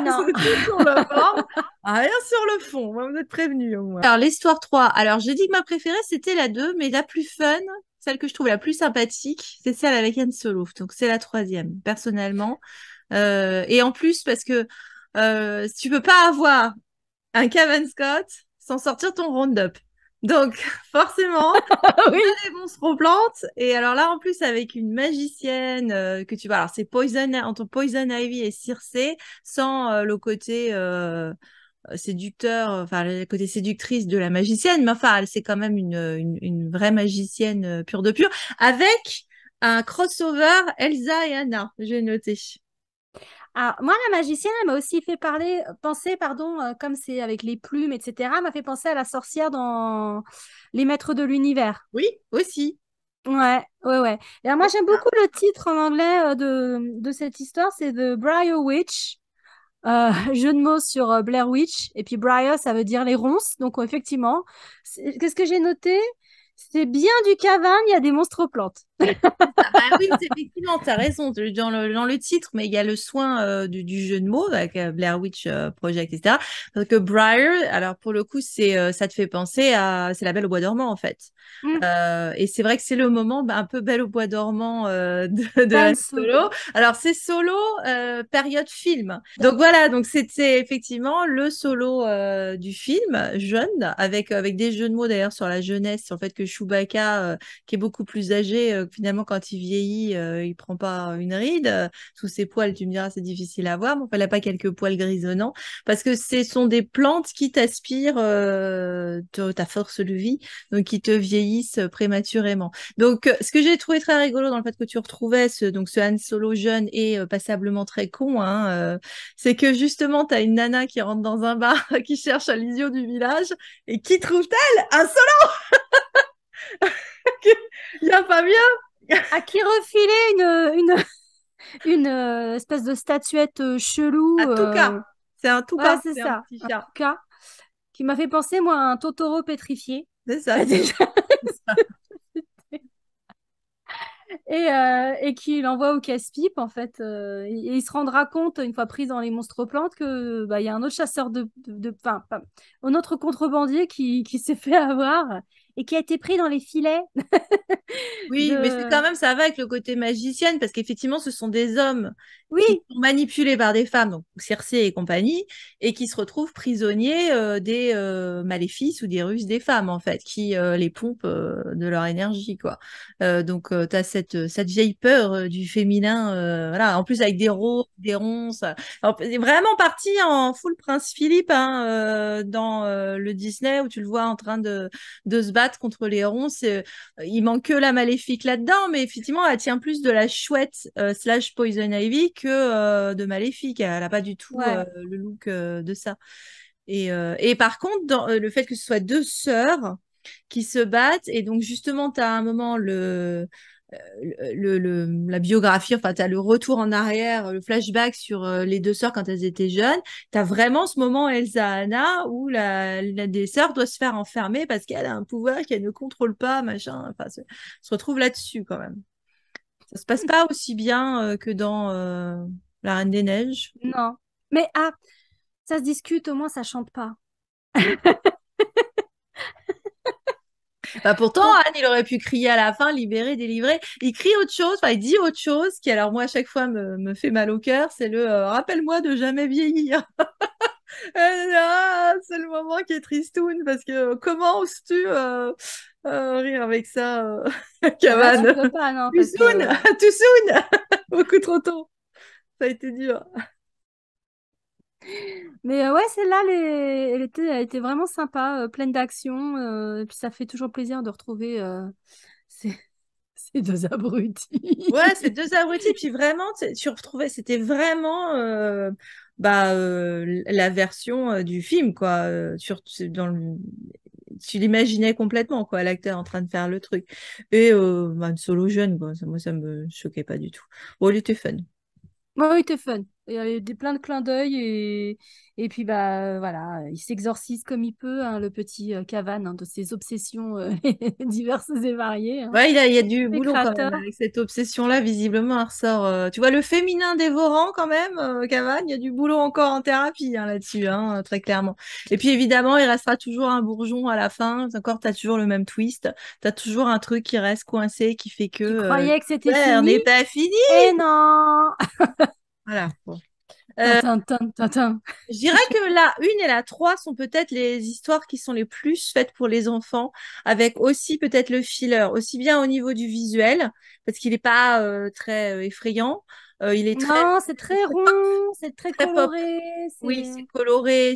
Non. C'est tout sur la forme, rien sur le fond. Vous êtes prévenus, au moins. Alors, l'histoire 3. Alors, j'ai dit que ma préférée, c'était la 2, mais la plus fun, celle que je trouve la plus sympathique, c'est celle avec Han Solo. Donc, c'est la troisième, personnellement. Et en plus, parce que tu peux pas avoir un Cavan Scott sans sortir ton Roundup. Donc, forcément, Oui. les monstres plantes. Et alors là, en plus, avec une magicienne que tu vois. Alors, c'est entre Poison Ivy et Circe, sans le côté séducteur, enfin, le côté séductrice de la magicienne. Mais enfin, c'est quand même une vraie magicienne pure de pure. Avec un crossover Elsa et Anna, j'ai noté. Alors, moi, la magicienne, elle m'a aussi fait penser, pardon, comme c'est avec les plumes, etc., m'a fait penser à la sorcière dans Les Maîtres de l'Univers. Oui, aussi. Ouais, ouais, ouais. Et alors, moi, j'aime beaucoup le titre en anglais de cette histoire, c'est The Briar Witch. Jeu de mots sur Blair Witch. Et puis, Briar, ça veut dire les ronces. Donc, effectivement, qu'est-ce que j'ai noté? C'est bien du Cavan, il y a des monstres plantes. Ah bah oui, effectivement, tu as raison dans le titre, mais il y a le soin du jeu de mots avec Blair Witch Project, etc. Parce que Briar, alors pour le coup, ça te fait penser c'est la Belle au bois dormant en fait. Hmm. Et c'est vrai que c'est le moment un peu Belle au bois dormant de Han Danso. Solo. Alors c'est Solo période film. Donc voilà, donc c'est effectivement le solo du film jeune avec des jeux de mots d'ailleurs sur la jeunesse, sur le fait que Chewbacca qui est beaucoup plus âgé, finalement, quand il vieillit, il prend pas une ride. Sous ses poils, tu me diras, c'est difficile à voir, mais enfin, il n'a pas quelques poils grisonnants, parce que ce sont des plantes qui t'aspirent ta force de vie, donc qui te vieillissent prématurément. Donc, ce que j'ai trouvé très rigolo dans le fait que tu retrouvais ce Han Solo jeune et passablement très con, hein, c'est que justement, tu as une nana qui rentre dans un bar, qui cherche à l'isio du village, et qui trouve-t-elle? Un Solo. Il n'y a pas mieux. À qui refiler une espèce de statuette À chelou. tout cas. C'est un tout Ouais, cas. c'est C'est un ça. petit Un chat. cas qui m'a fait penser, moi, à un Totoro pétrifié. C'est ça. Bah, déjà, C'est ça. et qui l'envoie au casse-pipe, en fait. Et il se rendra compte, une fois pris dans les monstres plantes, que bah, il y a un autre chasseur enfin, un autre contrebandier qui s'est fait avoir et qui a été pris dans les filets Oui, mais c'est de... quand même, ça va avec le côté magicienne, parce qu'effectivement, ce sont des hommes qui Oui, sont manipulés par des femmes, donc Circé et compagnie, et qui se retrouvent prisonniers des maléfices ou des ruses des femmes, en fait, qui les pompent de leur énergie, quoi. Donc, tu as cette vieille peur du féminin, voilà, en plus avec des roses, des ronces. Alors, c'est vraiment parti en full Prince Philippe, hein, dans le Disney, où tu le vois en train de se battre contre les ronces. Il manque que la maléfique là-dedans, mais effectivement, elle tient plus de la chouette slash Poison Ivy que de maléfique. Elle n'a pas du tout ouais, le look de ça. Et par contre, dans, le fait que ce soit deux sœurs qui se battent, et donc justement, tu as un moment la biographie, enfin, tu as le retour en arrière, le flashback sur les deux sœurs quand elles étaient jeunes. Tu as vraiment ce moment Elsa Anna où la des sœurs doit se faire enfermer parce qu'elle a un pouvoir qu'elle ne contrôle pas, machin. Enfin, se retrouve là-dessus quand même. Ça se passe pas aussi bien que dans La Reine des Neiges. non. Mais ah, ça se discute, au moins ça chante pas. Bah pourtant, Bon, Anne, il aurait pu crier à la fin, libérer, délivrer. Il crie autre chose, enfin, il dit autre chose qui, alors moi, à chaque fois, me fait mal au cœur. C'est le rappelle-moi de jamais vieillir. C'est le moment qui est tristoun parce que comment oses-tu rire avec ça, là tu Cavan? peux pas, non, Too parce soon, que... too soon, beaucoup trop tôt. Ça a été dur. Mais ouais, celle-là, elle était vraiment sympa, pleine d'action. Et puis ça fait toujours plaisir de retrouver ces... ces deux Ouais, abrutis. c'est deux abrutis. Puis vraiment, tu retrouvais, c'était vraiment la version du film, quoi. Tu l'imaginais complètement, quoi, l'acteur en train de faire le truc. Et Han Solo jeune, quoi. Moi, ça me choquait pas du tout. Bon, il était fun. Ouais, oui, c'était fun. Il y a eu plein de clins d'œil et puis bah voilà, il s'exorcise comme il peut, hein, le petit Cavan, hein, de ses obsessions diverses et variées, hein. Ouais, il y a du Les boulot quand même créateurs. avec cette obsession-là. Visiblement, elle ressort. Tu vois, le féminin dévorant quand même, Cavan, il y a du boulot encore en thérapie hein, là-dessus, hein, très clairement. Et puis évidemment, il restera toujours un bourgeon à la fin. Encore, t'as toujours le même twist. T'as toujours un truc qui reste coincé, qui fait que Tu croyais que c'était ouais, on fini? n'est pas fini. Eh non! Voilà. Bon. Euh, Tintin, tintin, tintin. je dirais que la 1 et la 3 sont peut-être les histoires qui sont les plus faites pour les enfants, avec aussi peut-être le filler, aussi bien au niveau du visuel, parce qu'il n'est pas très effrayant, il est Non, c'est très rond, c'est très très pop. coloré, Oui, c'est... c'est coloré,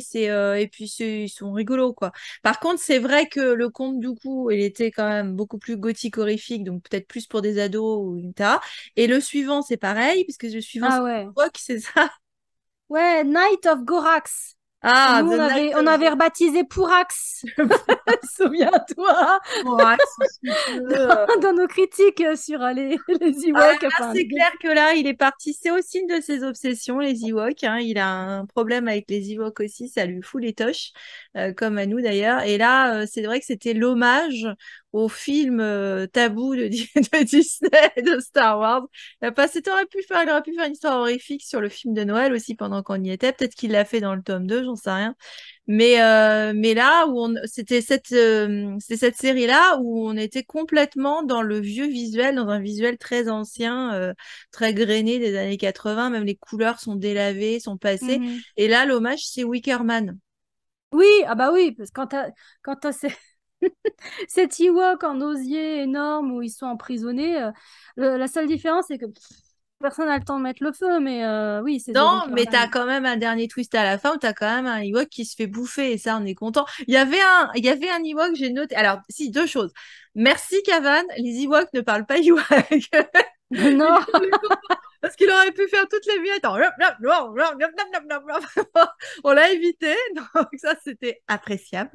et puis ils sont rigolos quoi. Par contre, c'est vrai que le conte du coup, il était quand même beaucoup plus gothique horrifique, donc peut-être plus pour des ados ou etc. Et le suivant, c'est pareil, puisque le suivant Ah c'est ouais. Rock, c'est ça. Ouais, Night of Gorax. Ah, Nous, The Night on of avait rebaptisé Pourax. Souviens-toi, Borax, si tu veux. dans nos critiques sur les Ah, Ewoks, là, enfin, c'est clair que là, il est parti. C'est aussi une de ses obsessions, les Ewoks. Hein. Il a un problème avec les Ewoks aussi. Ça lui fout les toches, comme à nous d'ailleurs. Et là, c'est vrai que c'était l'hommage au film tabou de Disney, de Star Wars. Il aurait pu faire une histoire horrifique sur le film de Noël aussi pendant qu'on y était. Peut-être qu'il l'a fait dans le tome 2, j'en sais rien. Mais là où c'est cette série-là où on était complètement dans le vieux visuel, dans un visuel très ancien, très grainé des années 80, même les couleurs sont délavées, sont passées. mhm. Et là, l'hommage, c'est Wicker Man. Oui, ah bah oui, parce que quand t'as cet Ewok en osier énorme où ils sont emprisonnés, la seule différence, c'est que personne n'a le temps de mettre le feu, mais oui, c'est The Non, Wicker mais t'as Man. quand même un dernier twist à la fin où t'as quand même un Ewok qui se fait bouffer et ça, on est content. Il y avait un Ewok, j'ai noté. Alors, si, deux choses. Merci, Cavan. Les Ewoks ne parlent pas Ewok. Non, Parce qu'il aurait pu faire toutes les vieilles. On l'a évité, donc ça c'était appréciable.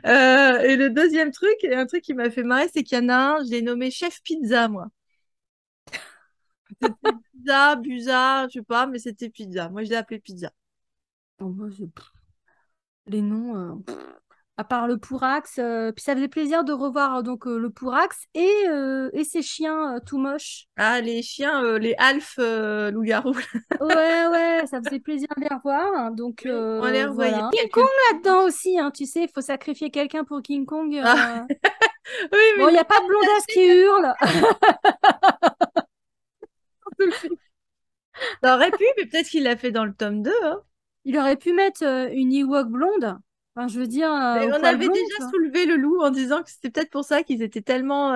Et le deuxième truc, et un truc qui m'a fait marrer, c'est qu'il y en a un, je l'ai nommé Chef Pizza, moi. C'était pizza, buza, je sais pas, mais c'était pizza. Moi je l'ai appelé pizza. oh, moi, les noms. À part le Pourax, puis ça faisait plaisir de revoir donc le Pourax et ses chiens tout moches. Ah, les chiens, les Alf loups-garous. Ouais, ouais, ça faisait plaisir de les revoir, hein. Donc Oui, on les revoyait. voilà. King Kong Quelques... là-dedans aussi, hein, tu sais, il faut sacrifier quelqu'un pour King Kong. Ah, oui, mais Bon, il ils n'y l'ont a pas pas de blondasse placé qui hurle. dans tout le film. Ça aurait pu, mais peut-être qu'il l'a fait dans le tome 2, hein. Il aurait pu mettre une Ewok blonde. Enfin, je veux dire, Mais au on poil avait blond, déjà tu vois. soulevé le loup en disant que c'était peut-être pour ça qu'ils étaient tellement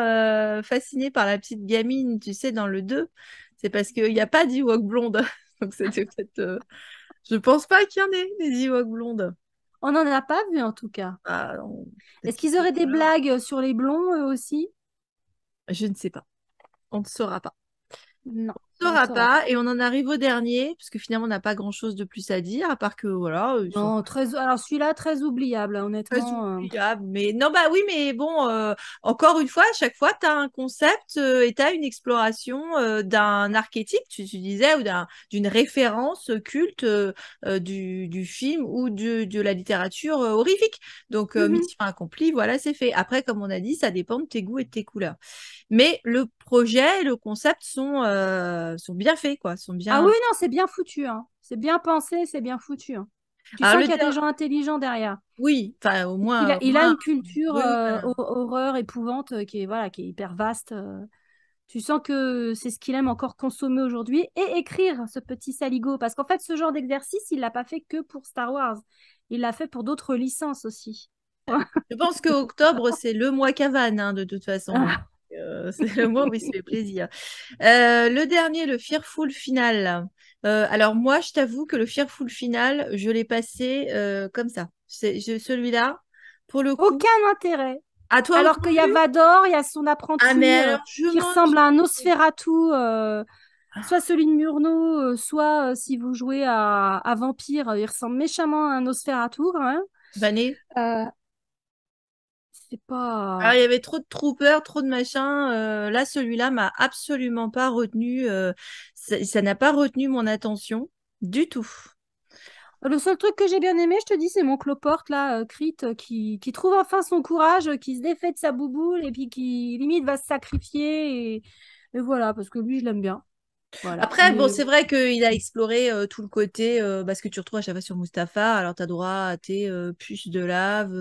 fascinés par la petite gamine, tu sais, dans le 2. C'est parce qu'il n'y a pas d'Ewok blonde. Donc c'était peut-être... Je pense pas qu'il y en ait des Ewoks blondes. On n'en a pas vu en tout cas. Ah, non, peut-être Est-ce qu'ils qu'ils sont auraient des pas là. blagues sur les blonds eux aussi? Je ne sais pas. On ne saura pas. Non, On on ne ne saura saura pas. pas. Et on en arrive au dernier, parce que finalement, on n'a pas grand-chose de plus à dire, à part que, voilà, ils sont Non, alors celui-là, très oubliable, très honnêtement. oubliables. Mais non, bah oui, mais bon, encore une fois, à chaque fois, tu as un concept et tu as une exploration d'un archétype, tu disais, ou d'une référence culte du film ou de la littérature horrifique. Donc, Mhm. mission accomplie, voilà, c'est fait. Après, comme on a dit, ça dépend de tes goûts et de tes couleurs. Mais le projet et le concept sont bien faits, quoi, sont Ah oui, bien. non, c'est bien foutu, hein. C'est bien pensé, c'est bien foutu, hein. Tu Alors, sens le qu'il y a des dernier, gens intelligents derrière. oui, enfin, Il au il a moins, une culture oui, oui, voilà. horreur, épouvante, qui est, voilà, qui est hyper vaste. Tu sens que c'est ce qu'il aime encore consommer aujourd'hui et écrire ce petit saligo. Parce qu'en fait, ce genre d'exercice, il l'a pas fait que pour Star Wars. Il l'a fait pour d'autres licences aussi. Je pense que octobre, c'est le mois Cavane, hein, de toute façon. Ah. C'est le mois où il se fait plaisir. Le dernier, le Fearful Final. Alors moi, je t'avoue que le Fearful Final, je l'ai passé comme ça. Celui-là, pour le coup. Aucun intérêt. À toi Alors autant qu'il y a vu? Vador, il y a son Ah mais apprenti alors, je qui m'en ressemble à un suis... Nosferatu, soit celui de Murnau, soit si vous jouez à Vampire, il ressemble méchamment à un Nosferatu quand même. Vanné. Euh, c'est Alors, pas. il y avait trop de troopers, trop de machins. Là, celui-là m'a absolument pas retenu. Ça n'a pas retenu mon attention du tout. Le seul truc que j'ai bien aimé, je te dis, c'est mon cloporte là, Crit, qui trouve enfin son courage, qui se défait de sa bouboule et puis qui limite va se sacrifier. Et voilà, parce que lui, je l'aime bien. Voilà. Après, bon, Mais c'est vrai qu'il a exploré tout le côté, parce que tu retrouves à chaque fois sur Mustapha. Alors, tu as droit à tes puces de lave,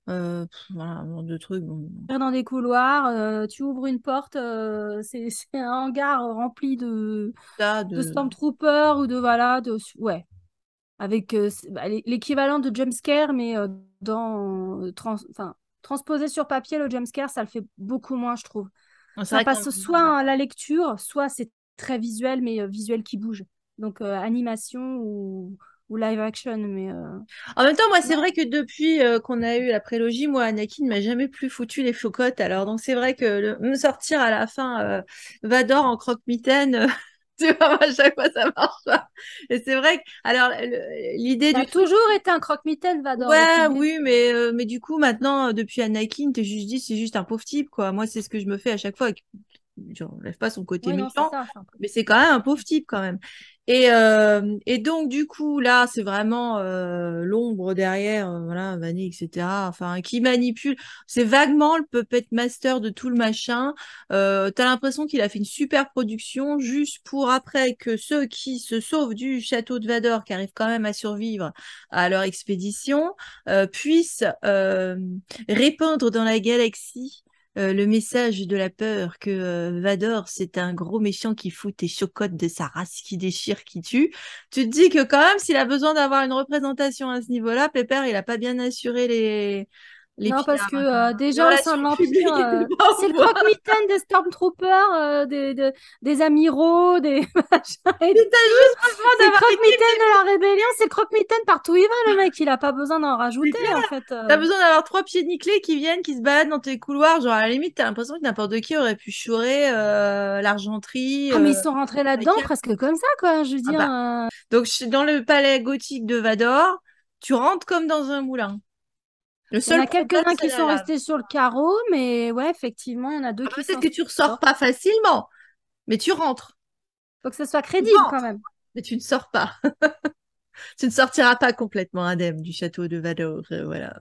voilà, un genre de trucs. Bon, dans des couloirs, tu ouvres une porte, c'est un hangar rempli ça, de de, Stormtroopers ou de voilà, ouais, avec l'équivalent de jumpscare, mais enfin, transposé sur papier, le jumpscare, ça le fait beaucoup moins, je trouve. c'est Ça vrai passe soit à la lecture, soit c'est très visuel, mais visuel qui bouge. Donc animation ou live action, mais en même temps, moi, c'est non. vrai que depuis qu'on a eu la prélogie, moi, Anakin m'a jamais plus foutu les chocottes. Alors, donc, c'est vrai que me sortir à la fin Vador en croque-mitaine, tu vois, à chaque fois, ça marche pas. Et c'est vrai que, alors, l'idée Ça du a truc, toujours été un croque-mitaine, Vador, depuis ouais, le début. oui, mais du coup, maintenant, depuis Anakin, t'es juste dit, c'est juste un pauvre type, quoi. Moi, c'est ce que je me fais à chaque fois. J'enlève pas son côté Oui, non, c'est méchant, ça. C'est un peu- mais c'est quand même un pauvre type, quand même. Et donc, du coup, là, c'est vraiment l'ombre derrière, voilà, Vanny, etc. Enfin, qui manipule. C'est vaguement le puppet master de tout le machin. T'as l'impression qu'il a fait une super production juste pour après que ceux qui se sauvent du château de Vador, qui arrivent quand même à survivre à leur expédition, puissent répandre dans la galaxie le message de la peur que Vador, c'est un gros méchant qui fout tes chocottes de sa race, qui déchire, qui tue. Tu te dis que quand même, s'il a besoin d'avoir une représentation à ce niveau-là, Pépère, il a pas bien assuré les Non, parce pillards, que hein, quand même. Les déjà au sein relations de l'Empire, publiques, il est pas c'est au le point. croque-mitaine des Stormtroopers, des amiraux, des machins et Mais t'as tout. juste besoin C'est le d'avoir une croque-mitaine épée. de la rébellion, c'est le croque-mitaine partout où il va, le mec. Il a pas besoin d'en C'est rajouter, clair. en fait. T'as besoin d'avoir trois pieds nickelés qui viennent, qui se baladent dans tes couloirs. Genre, à la limite, t'as l'impression que n'importe qui aurait pu chourer l'argenterie, Ah, mais ils sont rentrés la là-dedans cape. presque comme ça, quoi. Je veux Ah dire, bah, donc, dans le palais gothique de Vador, tu rentres comme dans un moulin. Le il y en seul a problème, quelques-uns c'est qui la sont lave. restés sur le carreau, mais ouais, effectivement, il y en a deux Ah, qui peut-être s'en que tu ressors sortent. pas facilement, mais tu rentres. Faut que ce soit Tu crédible, quand rentres, même. mais tu ne sors pas. Tu ne sortiras pas complètement indemne du château de Vador, voilà.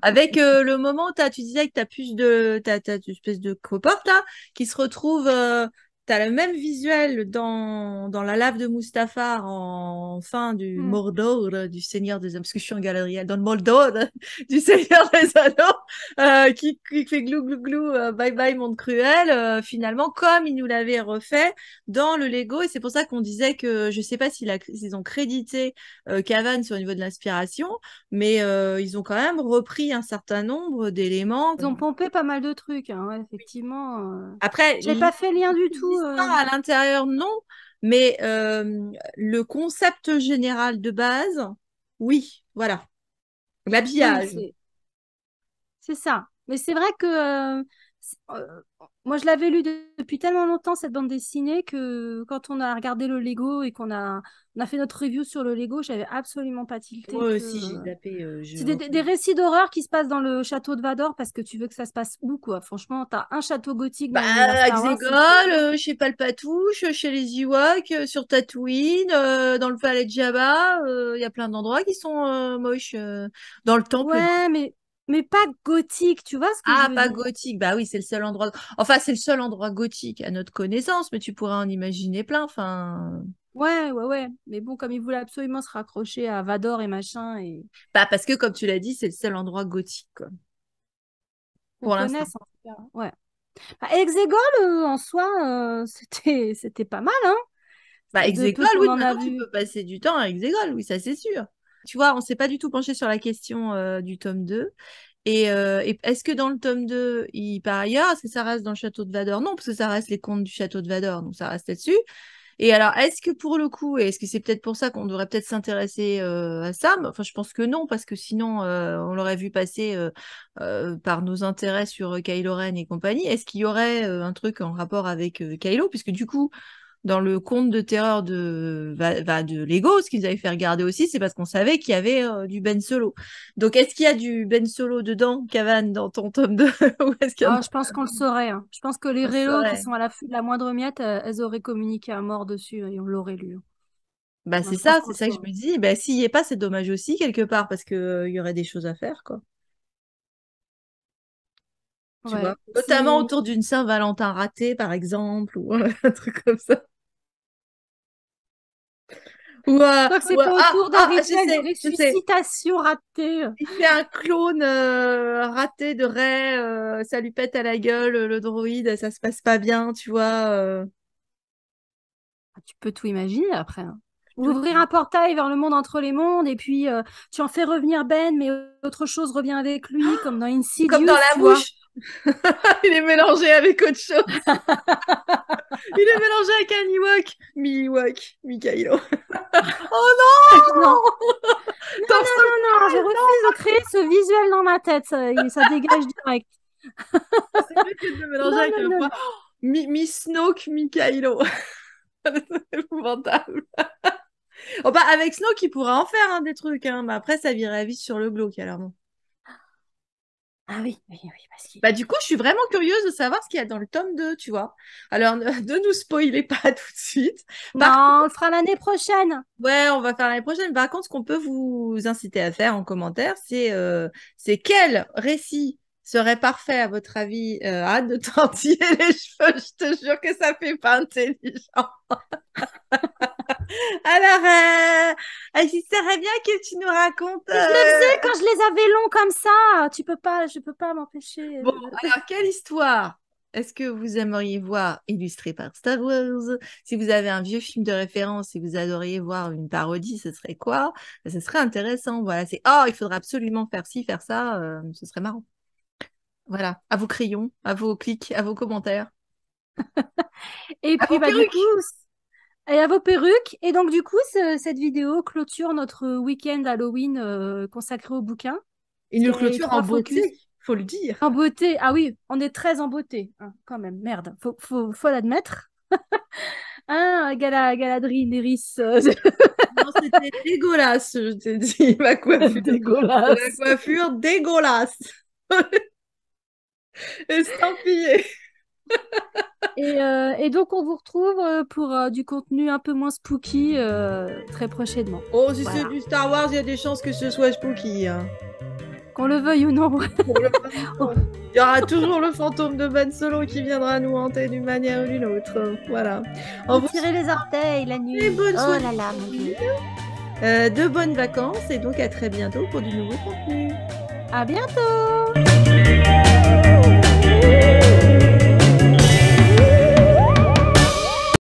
Avec le moment où tu disais que tu as plus de... T'as une espèce de coporte, là, qui se retrouve... tu as le même visuel dans la lave de Mustafar en fin du Hmm. Mordor, du Seigneur des Hommes, parce que je suis en Galadriel, dans le Mordor du Seigneur des Anneaux, qui fait glou glou glou, bye bye monde cruel, finalement, comme ils nous l'avaient refait dans le Lego, et c'est pour ça qu'on disait que, je sais pas s'ils ont crédité Cavan sur le niveau de l'inspiration, mais ils ont quand même repris un certain nombre d'éléments. Ils ont pompé pas mal de trucs, hein, ouais, effectivement. Après, J'avais pas fait lien du tout. l'histoire à l'intérieur, non, mais le concept général de base, oui, voilà. Oui, L'habillage. c'est ça. Mais c'est vrai que moi, je l'avais lu depuis tellement longtemps, cette bande dessinée, que quand on a regardé le Lego et on a fait notre review sur le Lego, j'avais absolument pas tilté Moi que... aussi, j'ai zappé. C'est des récits d'horreur qui se passent dans le château de Vador parce que tu veux que ça se passe où, quoi. Franchement, t'as un château gothique Bah, dans l'univers à Star Wars, Exegol, c'est fait. chez Palpatouche, chez les Ewoks, sur Tatooine, dans le palais de Jabba, il y a plein d'endroits qui sont moches. Dans le temple. Ouais, mais pas gothique, tu vois ce que je Ah, veux pas dire? gothique. Bah oui, c'est le seul endroit. Enfin, c'est le seul endroit gothique à notre connaissance, mais tu pourrais en imaginer plein. Enfin, Ouais, ouais, ouais. Mais bon, comme il voulait absolument se raccrocher à Vador et machin, et bah parce que comme tu l'as dit, c'est le seul endroit gothique, quoi, qu'on pour l'instant. connaisse en tout cas. Ouais. Bah, Exegol, en soi, c'était pas mal, hein? Bah, De peu Exegol, qu'on oui, en a maintenant tu vu. peux passer du temps à Exegol, oui, ça c'est sûr. Tu vois, on s'est pas du tout penché sur la question du tome 2. Et est-ce que dans le tome 2, il part ailleurs? Est-ce que ça reste dans le château de Vador? Non, parce que ça reste les contes du château de Vador, donc ça reste là-dessus. Et alors, est-ce que pour le coup, et est-ce que c'est peut-être pour ça qu'on devrait peut-être s'intéresser à ça? Mais enfin, je pense que non, parce que sinon, on l'aurait vu passer par nos intérêts sur Kylo Ren et compagnie. Est-ce qu'il y aurait un truc en rapport avec Kylo? Puisque du coup, dans le conte de terreur de Lego, ce qu'ils avaient fait regarder aussi, c'est parce qu'on savait qu'il y avait du Ben Solo. Donc, est-ce qu'il y a du Ben Solo dedans, Cavan, dans ton tome 2? Ou est-ce qu'il y en Ah, a je pense qu'on le saurait, hein. Je pense que les un rélos qui serait? sont à l'affût de la moindre miette, elles auraient communiqué à mort dessus et on l'aurait lu, hein. Bah, Non, c'est je pense ça, qu'on c'est le ça que je saurait. me dis. Bah, s'il n'y est pas, c'est dommage aussi, quelque part, parce que, il y aurait des choses à faire, quoi. Tu vois? Ouais, Notamment c'est... autour d'une Saint-Valentin ratée, par exemple, ou un truc comme ça. Donc c'est autour d'un Je rituel de sais, je sais. ressuscitation raté. Il fait un clone raté de Rey, ça lui pète à la gueule, le droïde, ça se passe pas bien, tu vois. Tu peux tout imaginer après, hein. Tout- Ouvrir un portail vers le monde entre les mondes et puis tu en fais revenir Ben, mais autre chose revient avec lui, comme dans Comme dans Insidious, la tu vois. mouche, il est mélangé avec autre chose. Il est mélangé avec un Ewok. Mi-Ewok, mi-Kylo. Oh Non, non! non, Torse non, non, non, je refuse de créer ce visuel dans ma tête, ça dégage direct. c'est mieux que de le mélanger Non, avec non, un non, point. non. Mi-Snoke, mi-Kylo. C'est épouvantable. Oh, bah, avec Snoke, il pourra en faire hein, des trucs, hein, mais après, ça virait vite sur le glauque, alors. Ah oui, oui, oui, parce qu'il... Bah, du coup, je suis vraiment curieuse de savoir ce qu'il y a dans le tome 2, tu vois. Alors, ne nous spoilez pas tout de suite. Par Non, on le fera l'année prochaine. Ouais, on va faire l'année prochaine. Par contre, ce qu'on peut vous inciter à faire en commentaire, c'est quel récit serait parfait à votre avis, Anne, de tortiller les cheveux. Je te jure que ça fait pas intelligent. Alors, il serait bien que tu nous racontes. Mais je le faisais quand je les avais longs comme ça. Je peux pas m'empêcher. Bon, alors, quelle histoire est-ce que vous aimeriez voir illustrée par Star Wars? Si vous avez un vieux film de référence et vous adoriez voir une parodie, ce serait quoi? Ce serait intéressant. Voilà, c'est oh, il faudra absolument faire ci, faire ça. Ce serait marrant. Voilà, à vos crayons, à vos clics, à vos commentaires, Et à puis, vos bah, du coup, perruques. et à vos perruques. Et donc, du coup, cette vidéo clôture notre week-end Halloween consacré au bouquin. Une Il y le a les clôture en trois focus. beauté, faut le dire. En beauté. Ah oui, on est très en beauté, hein, quand même. Merde, faut l'admettre. Hein, Galadriel, Nerys, Non, c'était dégueulasse, je t'ai dit, ma coiffure. La dégueulasse. coiffure dégueulasse. Estampillée. Et donc, on vous retrouve pour du contenu un peu moins spooky très prochainement. Oh, si Voilà. c'est du Star Wars, il y a des chances que ce soit spooky. Hein. Qu'on le veuille ou non. Pour le moment, il y aura toujours le fantôme de Ben Solo qui viendra nous hanter d'une manière ou d'une autre. Voilà. On vous Tirer les orteils la nuit. souhaite bonnes Oh soirées, là là, mon Dieu. de bonnes vacances et donc à très bientôt pour du nouveau contenu. À bientôt.